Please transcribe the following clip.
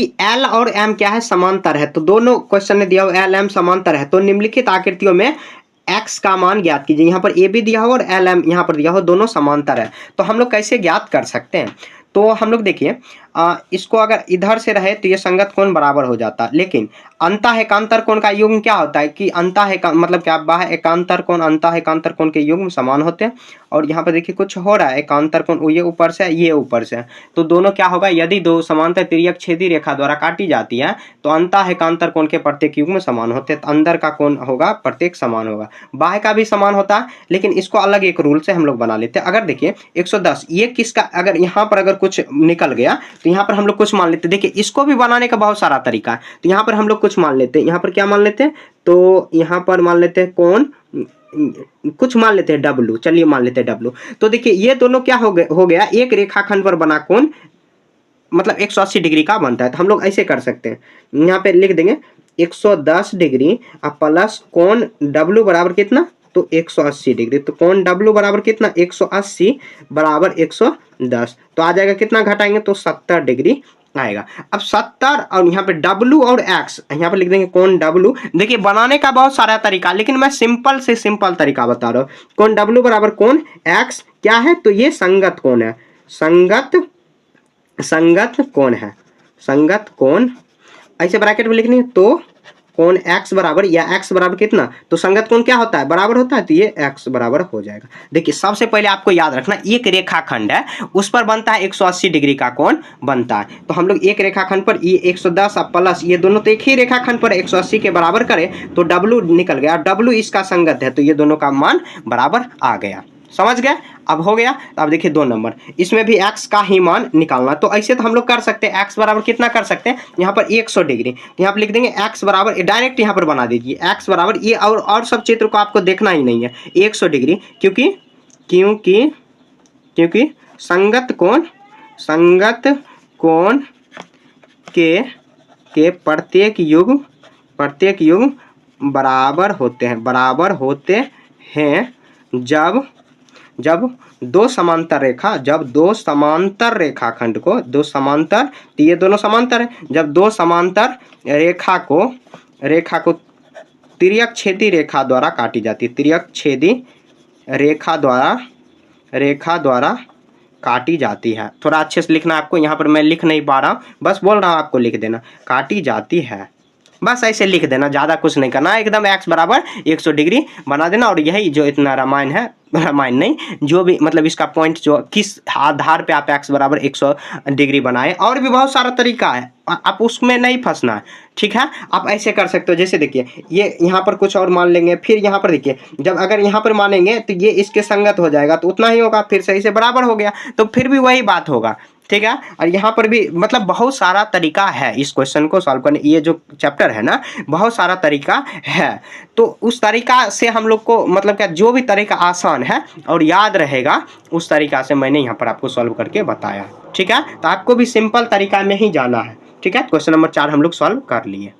L और M क्या है, समांतर है। तो दोनों क्वेश्चन ने दिया हुआ एल एम समांतर है, तो निम्नलिखित आकृतियों में एक्स का मान ज्ञात कीजिए। यहाँ पर ए भी दिया हो और एल एम यहाँ पर दिया हो, दोनों समांतर है। तो हम लोग कैसे ज्ञात कर सकते हैं? तो हम लोग देखिए इसको अगर इधर से रहे तो ये संगत कोण बराबर हो जाता, लेकिन अंतः एकांतर कोण का युग्म क्या होता है कि अंतः मतलब क्या, बाह्य एकांतर कोण अंतः एकांतर कोण के युग्म समान होते हैं। और यहाँ पर देखिए कुछ हो रहा है, एकांतर कोण ये ऊपर से ये ऊपर से, तो दोनों क्या होगा, यदि दो समांतर तिर्यक छेदी रेखा द्वारा काटी जाती है तो अंतः एकांतर कोण के प्रत्येक युग्म समान होते हैं। तो अंदर का कोण होगा प्रत्येक समान होगा, बाह्य का भी समान होता है, लेकिन इसको अलग एक रूल से हम लोग बना लेते हैं। अगर देखिए 110 ये किसका, अगर यहाँ पर अगर कुछ निकल गया तो यहाँ पर हम लोग कुछ मान लेते हैं। देखिए इसको भी बनाने का बहुत सारा तरीका है, तो यहाँ पर हम लोग कुछ मान लेते हैं। यहाँ पर क्या मान लेते हैं, तो यहाँ पर मान लेते हैं कोण, कुछ मान लेते हैं W, चलिए मान लेते हैं W। तो देखिए ये दोनों क्या हो गया, एक रेखाखंड पर बना कोण मतलब 180 डिग्री का बनता है। तो हम लोग ऐसे कर सकते हैं, यहाँ पे लिख देंगे 110 डिग्री प्लस कोण W बराबर कितना, तो 180 डिग्री। तो कोण W बराबर कितना, 180 बराबर 110, तो आ जाएगा कितना, घटाएंगे तो 70 डिग्री आएगा। अब 70 और यहाँ पे W और X, यहाँ पे लिख देंगे कोण W। देखिए बनाने का बहुत सारा तरीका, लेकिन मैं सिंपल से सिंपल तरीका बता रहा हूँ। कोण W बराबर कोण X क्या है, तो ये संगत कोण है, संगत कोण है, संगत कोण ऐसे ब्रैकेट में लिखनी है। तो कोण x बराबर, या x बराबर कितना, तो संगत कोण क्या होता है, बराबर होता है, तो ये x बराबर हो जाएगा। देखिए सबसे पहले आपको याद रखना, एक रेखाखंड है उस पर बनता है 180 डिग्री का कोण बनता है। तो हम लोग एक रेखाखंड पर ये 110 प्लस ये दोनों, तो एक ही रेखाखंड पर 180 के बराबर करें तो W निकल गया, W इसका संगत है, तो ये दोनों का मान बराबर आ गया। समझ गए? अब हो गया। तो अब देखिए 2 नंबर, इसमें भी x का ही मान निकालना। तो ऐसे तो हम लोग कर सकते हैं, x बराबर कितना कर सकते हैं, यहाँ पर 100 डिग्री, तो यहाँ पर लिख देंगे x बराबर, डायरेक्ट यहाँ पर बना दीजिए x बराबर ये, और सब चित्र को आपको देखना ही नहीं है, 100 डिग्री, क्योंकि संगत कोण के प्रत्येक युग्म बराबर होते हैं जब दो समांतर रेखाखंड को, दो समांतर, तो ये दोनों समांतर है, जब दो समांतर रेखा को तिर्यक छेदी रेखा द्वारा काटी जाती है, तिर्यक छेदी रेखा द्वारा काटी जाती है। थोड़ा अच्छे से लिखना आपको, यहाँ पर मैं लिख नहीं पा रहा हूँ, बस बोल रहा हूँ, आपको लिख देना, काटी जाती है, बस ऐसे लिख देना, ज़्यादा कुछ नहीं करना, एकदम x बराबर 100 डिग्री बना देना। और यही जो इतना रामायण है, रामायण नहीं, जो भी मतलब इसका पॉइंट जो किस आधार पे आप x बराबर 100 डिग्री बनाए, और भी बहुत सारा तरीका है, आप उसमें नहीं फंसना है, ठीक है। आप ऐसे कर सकते हो, जैसे देखिए ये यहाँ पर कुछ और मान लेंगे, फिर यहाँ पर देखिए जब अगर यहाँ पर मानेंगे तो ये इसके संगत हो जाएगा, तो उतना ही होगा, फिर सही से बराबर हो गया, तो फिर भी वही बात होगा, ठीक है। और यहाँ पर भी मतलब बहुत सारा तरीका है इस क्वेश्चन को सॉल्व करने, ये जो चैप्टर है ना, बहुत सारा तरीका है। तो उस तरीका से हम लोग को मतलब क्या, जो भी तरीका आसान है और याद रहेगा उस तरीका से मैंने यहाँ पर आपको सॉल्व करके बताया, ठीक है। तो आपको भी सिंपल तरीका में ही जाना है, ठीक है। क्वेश्चन नंबर 4 हम लोग सॉल्व कर लिए।